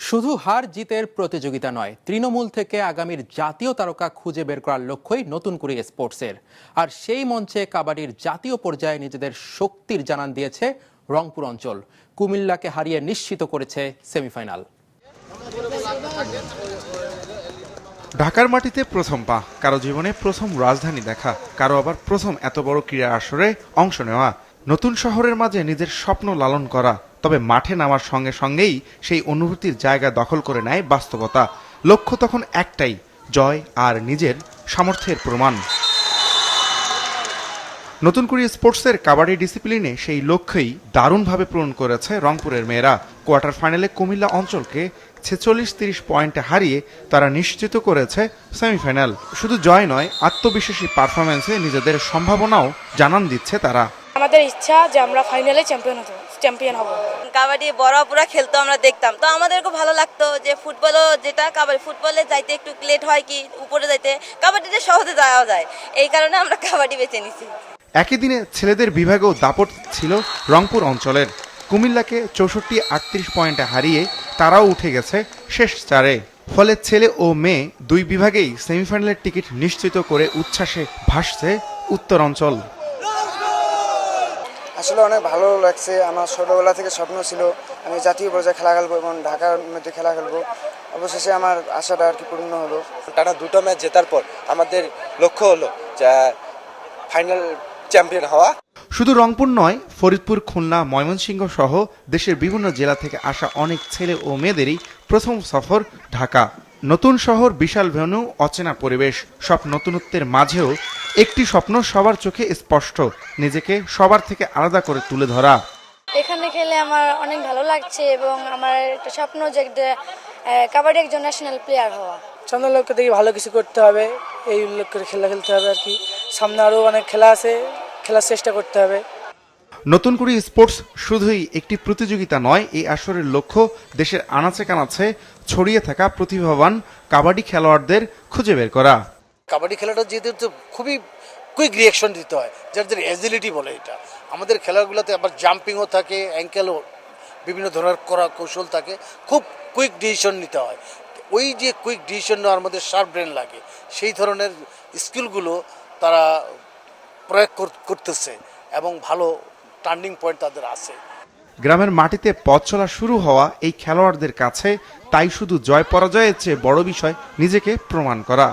শুধু হার জিতের প্রতিযোগিতা নয়, তৃণমূল থেকে আগামীর জাতীয় তারকা খুঁজে বের করার লক্ষ্যই নতুন করে স্পোর্টসের। আর সেই মঞ্চে কাবাডির জাতীয় পর্যায়ে নিজেদের শক্তির জানান দিয়েছে রংপুর অঞ্চল। কুমিল্লাকে হারিয়ে নিশ্চিত করেছে সেমিফাইনাল। ঢাকার মাটিতে প্রথম পা, কারো জীবনে প্রথম রাজধানী দেখা, কারো আবার প্রথম এত বড় ক্রীড়া আসরে অংশ নেওয়া। নতুন শহরের মাঝে নিজের স্বপ্ন লালন করা, তবে মাঠে নামার সঙ্গে সঙ্গেই সেই অনুভূতির জায়গা দখল করে নেয় বাস্তবতা। লক্ষ্য তখন একটাই, জয় আর নিজের সামর্থ্যের প্রমাণ। নতুন করে স্পোর্টসের কাবাডি ডিসিপ্লিনে সেই লক্ষ্যই দারুণভাবে পূরণ করেছে রংপুরের মেয়েরা। কোয়ার্টার ফাইনালে কুমিল্লা অঞ্চলকে 46-30 পয়েন্টে হারিয়ে তারা নিশ্চিত করেছে সেমিফাইনাল। শুধু জয় নয়, আত্মবিশ্বাসী পারফরমেন্সে নিজেদের সম্ভাবনাও জানান দিচ্ছে তারা। আমাদের ইচ্ছা যে আমরা ফাইনালে চ্যাম্পিয়ন হব। কাবাডি বড়রা খেলতো, আমরা দেখতাম, তো আমাদের খুব ভালো লাগতো যে ফুটবলও যেটা কাবাডি, ফুটবলে যাইতে একটু লেট হয়, কি উপরে যাইতে কাবাডিতে সহজে যাওয়া যায়, এই কারণে আমরা কাবাডি বেছে নিছি। একই দিনে ছেলেদের বিভাগেও দাপট ছিল রংপুর অঞ্চলের। কুমিল্লাকে 64-38 পয়েন্টে হারিয়ে তারাও উঠে গেছে শেষ চারে। ফলে ছেলে ও মেয়ে দুই বিভাগেই সেমিফাইনালের টিকিট নিশ্চিত করে উচ্ছ্বাসে ভাসছে উত্তর অঞ্চল। আসলে অনেক ভালো লাগছে। আমার ছোটবেলা থেকে স্বপ্ন ছিল আমি জাতীয় পর্যায়ে খেলা খেলবো এবং ঢাকার মধ্যে খেলা খেলবো। অবশেষে আমার আশাটা আর কি পূর্ণ হলো। টানা দুটো ম্যাচ জেতার পর আমাদের লক্ষ্য হলো যে ফাইনাল চ্যাম্পিয়ন হওয়া। শুধু রংপুর নয়, ফরিদপুর, খুলনা, ময়মনসিংহ সহ দেশের বিভিন্ন জেলা থেকে আসা অনেক ছেলে ও মেয়েদেরই প্রথম সফর ঢাকা। নতুন শহর, বিশাল ভেন্যু, অচেনা পরিবেশ, সব নতুনত্বের মাঝেও একটি স্বপ্ন সবার চোখে স্পষ্ট, নিজেকে সবার থেকে আলাদা করে তুলে ধরা। এখানে খেলে আমার অনেক ভালো লাগছে এবং আমার একটা স্বপ্ন যে কাবাডি একজন ন্যাশনাল প্লেয়ার হওয়া। সামনের লক্ষ্য থেকে ভালো কিছু করতে হবে, এই লক্ষ্যে খেলা খেলতে হবে আর কি। সামনে আরও অনেক খেলা আছে, খেলার চেষ্টা করতে হবে। নতুন করে স্পোর্টস শুধুই একটি প্রতিযোগিতা নয়, এই আসরের লক্ষ্য দেশের আনাচে কানাচে ছড়িয়ে থাকা প্রতিভাবান কাবাডি খেলোয়াড়দের খুঁজে বের করা। কাবাডি খেলাটা যেহেতু খুবই কুইক রিয়াকশন দিতে হয়, যাদের এজিলিটি বলে, এটা আমাদের খেলাগুলোতে আবার জাম্পিংও থাকে, অ্যাঙ্কেলও বিভিন্ন ধরনের করা কৌশল থাকে, খুব কুইক ডিসিশন নিতে হয়। ওই যে কুইক ডিসিশন নেওয়ার মধ্যে শার্প ব্রেন লাগে, সেই ধরনের স্কিলগুলো তারা প্রয়োগ করতেছে এবং ভালো টার্নিং পয়েন্ট তাদের আছে। গ্রামের মাটিতে পথ চলা শুরু হওয়া এই খেলোয়াড়দের কাছে তাই শুধু জয় পরাজয়ের চেয়ে বড় বিষয় নিজেকে প্রমাণ করা।